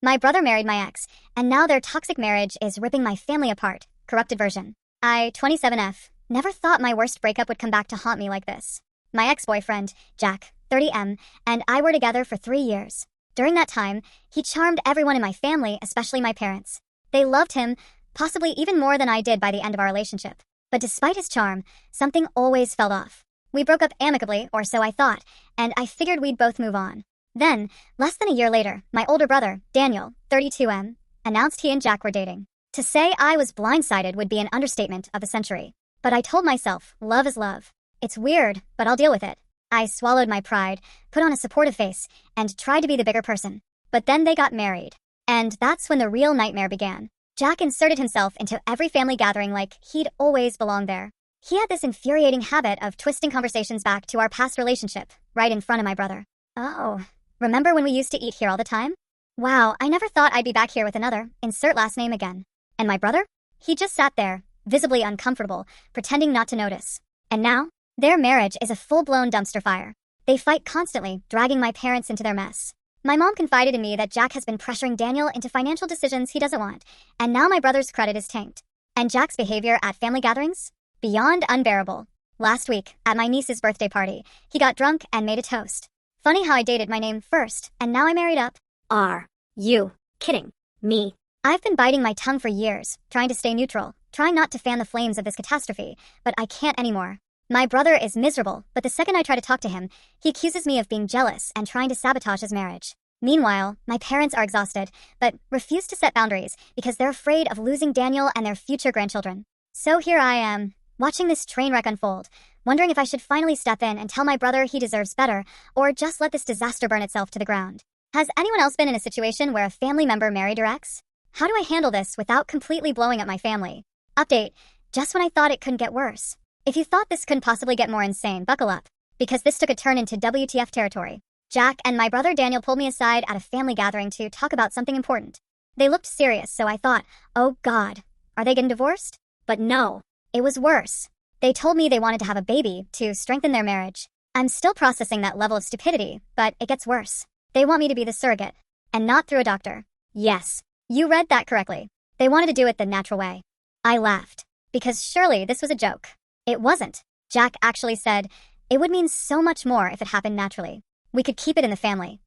My brother married my ex, and now their toxic marriage is ripping my family apart. Corrupted version. I, 27F, never thought my worst breakup would come back to haunt me like this. My ex-boyfriend, Jack, 30M, and I were together for 3 years. During that time, he charmed everyone in my family, especially my parents. They loved him, possibly even more than I did by the end of our relationship. But despite his charm, something always fell off. We broke up amicably, or so I thought, and I figured we'd both move on. Then, less than a year later, my older brother, Daniel, 32M, announced he and Jack were dating. To say I was blindsided would be an understatement of the century. But I told myself, love is love. It's weird, but I'll deal with it. I swallowed my pride, put on a supportive face, and tried to be the bigger person. But then they got married. And that's when the real nightmare began. Jack inserted himself into every family gathering like he'd always belonged there. He had this infuriating habit of twisting conversations back to our past relationship, right in front of my brother. Oh, remember when we used to eat here all the time? Wow, I never thought I'd be back here with another. Insert last name again. And my brother? He just sat there, visibly uncomfortable, pretending not to notice. And now, their marriage is a full-blown dumpster fire. They fight constantly, dragging my parents into their mess. My mom confided in me that Jack has been pressuring Daniel into financial decisions he doesn't want, and now my brother's credit is tanked. And Jack's behavior at family gatherings? Beyond unbearable. Last week, at my niece's birthday party, he got drunk and made a toast. Funny how I dated my name first, and now I married up. Are you kidding me? I've been biting my tongue for years, trying to stay neutral, trying not to fan the flames of this catastrophe, but I can't anymore. My brother is miserable, but the second I try to talk to him, he accuses me of being jealous and trying to sabotage his marriage. Meanwhile, my parents are exhausted, but refuse to set boundaries because they're afraid of losing Daniel and their future grandchildren. So here I am, watching this train wreck unfold, wondering if I should finally step in and tell my brother he deserves better, or just let this disaster burn itself to the ground. Has anyone else been in a situation where a family member married their ex? How do I handle this without completely blowing up my family? Update, just when I thought it couldn't get worse. If you thought this couldn't possibly get more insane, buckle up, because this took a turn into WTF territory. Jack and my brother Daniel pulled me aside at a family gathering to talk about something important. They looked serious, so I thought, oh God, are they getting divorced? But no, it was worse. They told me they wanted to have a baby to strengthen their marriage. I'm still processing that level of stupidity, but it gets worse. They want me to be the surrogate, and not through a doctor. Yes, you read that correctly. They wanted to do it the natural way. I laughed, because surely this was a joke. It wasn't. Jack actually said, it would mean so much more if it happened naturally. We could keep it in the family.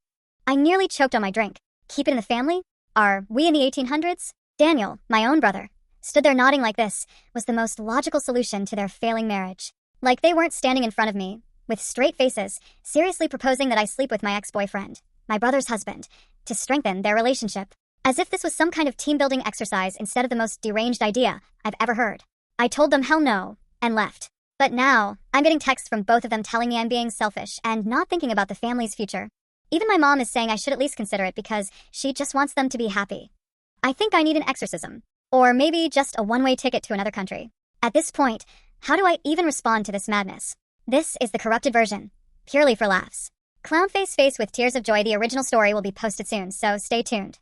I nearly choked on my drink. Keep it in the family? Are we in the 1800s? Daniel, my own brother, stood there nodding like this was the most logical solution to their failing marriage. Like they weren't standing in front of me, with straight faces, seriously proposing that I sleep with my ex-boyfriend, my brother's husband, to strengthen their relationship. As if this was some kind of team-building exercise instead of the most deranged idea I've ever heard. I told them hell no, and left. But now, I'm getting texts from both of them telling me I'm being selfish and not thinking about the family's future. Even my mom is saying I should at least consider it because she just wants them to be happy. I think I need an exorcism. Or maybe just a one-way ticket to another country. At this point, how do I even respond to this madness? This is the corrupted version. Purely for laughs. Clownface face with tears of joy. The original story will be posted soon, so stay tuned.